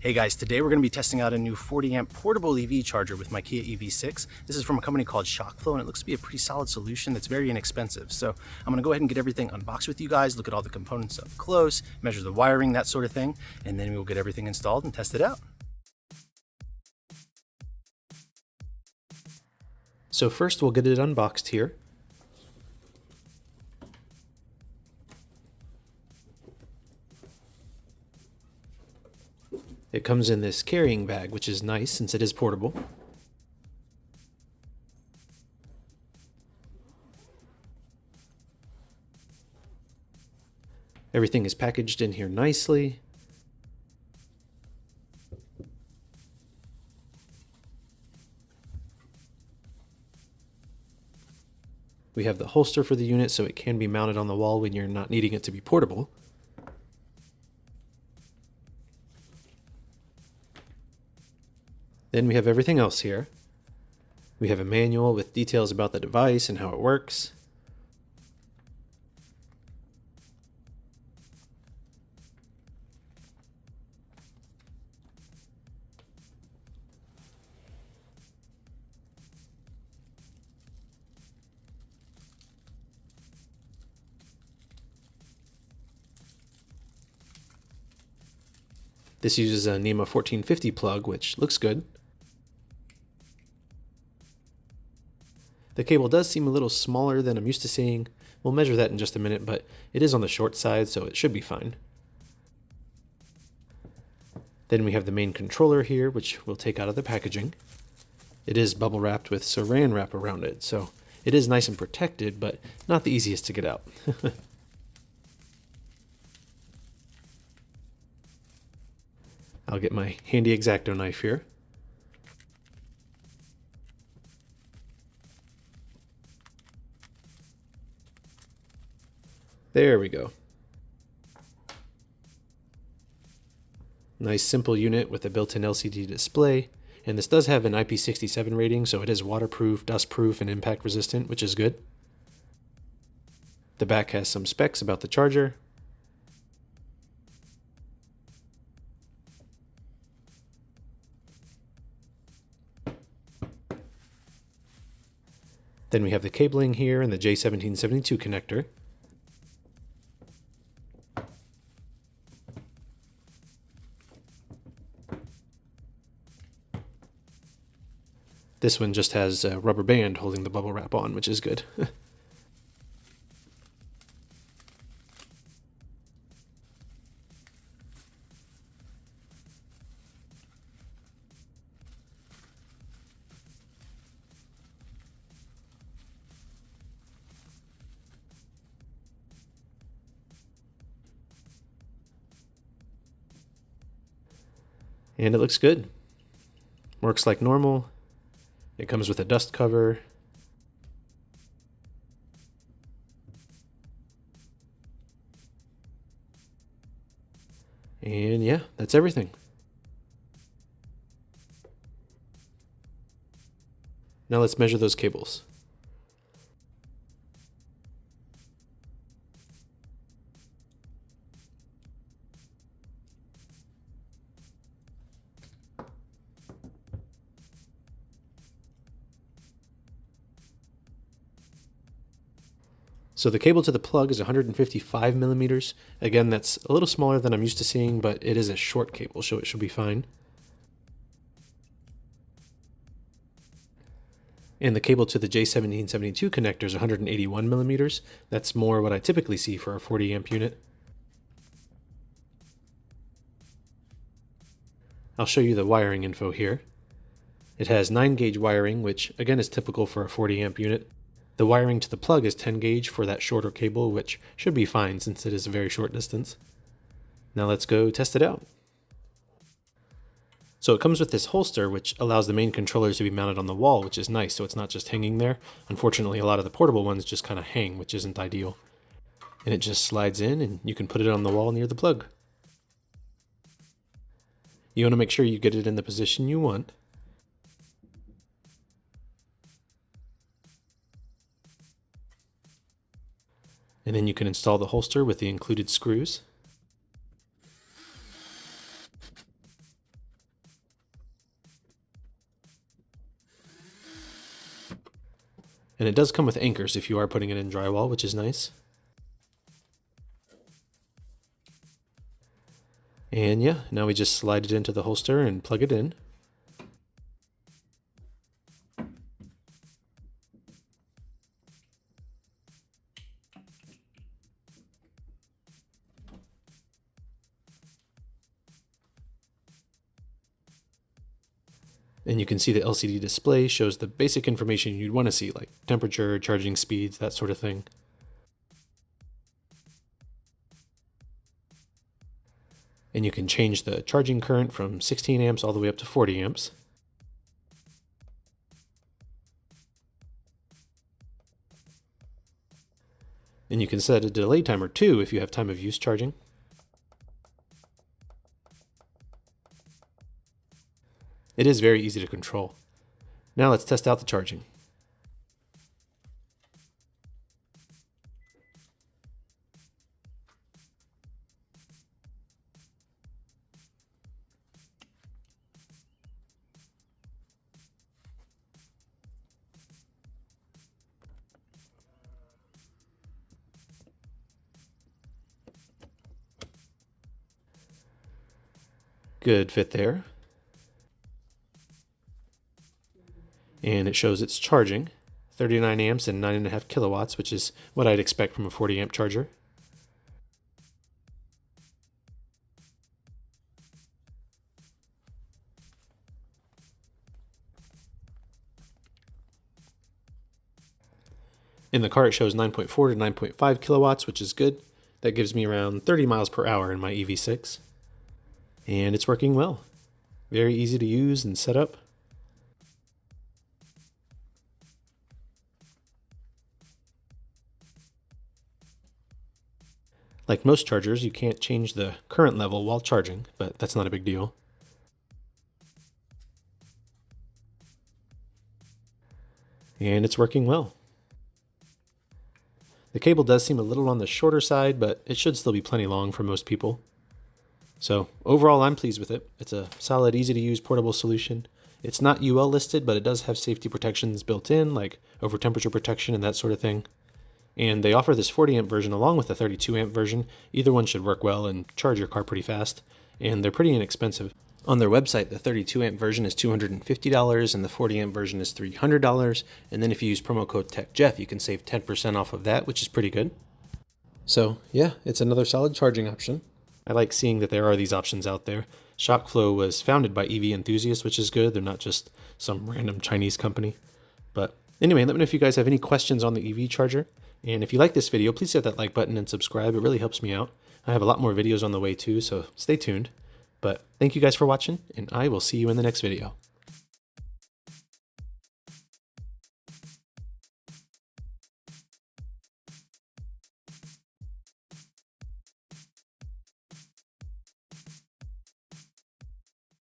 Hey guys, today we're going to be testing out a new 40 amp portable EV charger with my Kia EV6. This is from a company called ShockFlo and it looks to be a pretty solid solution that's very inexpensive. So I'm going to go ahead and get everything unboxed with you guys, look at all the components up close, measure the wiring, that sort of thing, and then we'll get everything installed and test it out. So first we'll get it unboxed here. It comes in this carrying bag, which is nice since it is portable. Everything is packaged in here nicely. We have the holster for the unit so it can be mounted on the wall when you're not needing it to be portable. Then we have everything else here. We have a manual with details about the device and how it works. This uses a NEMA 1450 plug, which looks good. The cable does seem a little smaller than I'm used to seeing. We'll measure that in just a minute, but it is on the short side, so it should be fine. Then we have the main controller here, which we'll take out of the packaging. It is bubble wrapped with saran wrap around it, so it is nice and protected, but not the easiest to get out. I'll get my handy X-Acto knife here. There we go. Nice simple unit with a built-in LCD display, and this does have an IP67 rating, so it is waterproof, dustproof, and impact resistant, which is good. The back has some specs about the charger. Then we have the cabling here and the J1772 connector. This one just has a rubber band holding the bubble wrap on, which is good. And it looks good. Works like normal. It comes with a dust cover. And yeah, that's everything. Now let's measure those cables. So the cable to the plug is 155 millimeters. Again, that's a little smaller than I'm used to seeing, but it is a short cable, so it should be fine. And the cable to the J1772 connector is 181 millimeters. That's more what I typically see for a 40 amp unit. I'll show you the wiring info here. It has 9 gauge wiring, which again is typical for a 40 amp unit. The wiring to the plug is 10 gauge for that shorter cable, which should be fine since it is a very short distance. Now let's go test it out. So it comes with this holster, which allows the main controller to be mounted on the wall, which is nice, so it's not just hanging there. Unfortunately, a lot of the portable ones just kind of hang, which isn't ideal. And it just slides in, and you can put it on the wall near the plug. You want to make sure you get it in the position you want. And then you can install the holster with the included screws. And it does come with anchors if you are putting it in drywall, which is nice. And yeah, now we just slide it into the holster and plug it in. And you can see the LCD display shows the basic information you'd want to see, like temperature, charging speeds, that sort of thing. And you can change the charging current from 16 amps all the way up to 40 amps. And you can set a delay timer too if you have time of use charging. It is very easy to control. Now let's test out the charging. Good fit there. And it shows it's charging 39 amps and 9.5 kilowatts, which is what I'd expect from a 40 amp charger. In the car it shows 9.4 to 9.5 kilowatts, which is good. That gives me around 30 miles per hour in my EV6. And it's working well. Very easy to use and set up. Like most chargers, you can't change the current level while charging, but that's not a big deal. And it's working well. The cable does seem a little on the shorter side, but it should still be plenty long for most people. So overall, I'm pleased with it. It's a solid, easy to use portable solution. It's not UL listed, but it does have safety protections built in, like over temperature protection and that sort of thing. And they offer this 40 amp version along with the 32 amp version. Either one should work well and charge your car pretty fast. And they're pretty inexpensive. On their website, the 32 amp version is $250 and the 40 amp version is $300. And then if you use promo code TechJeff, you can save 10% off of that, which is pretty good. So yeah, it's another solid charging option. I like seeing that there are these options out there. ShockFlo was founded by EV enthusiasts, which is good. They're not just some random Chinese company. But anyway, let me know if you guys have any questions on the EV charger. And if you like this video, please hit that like button and subscribe. It really helps me out. I have a lot more videos on the way too, so stay tuned. But thank you guys for watching, and I will see you in the next video.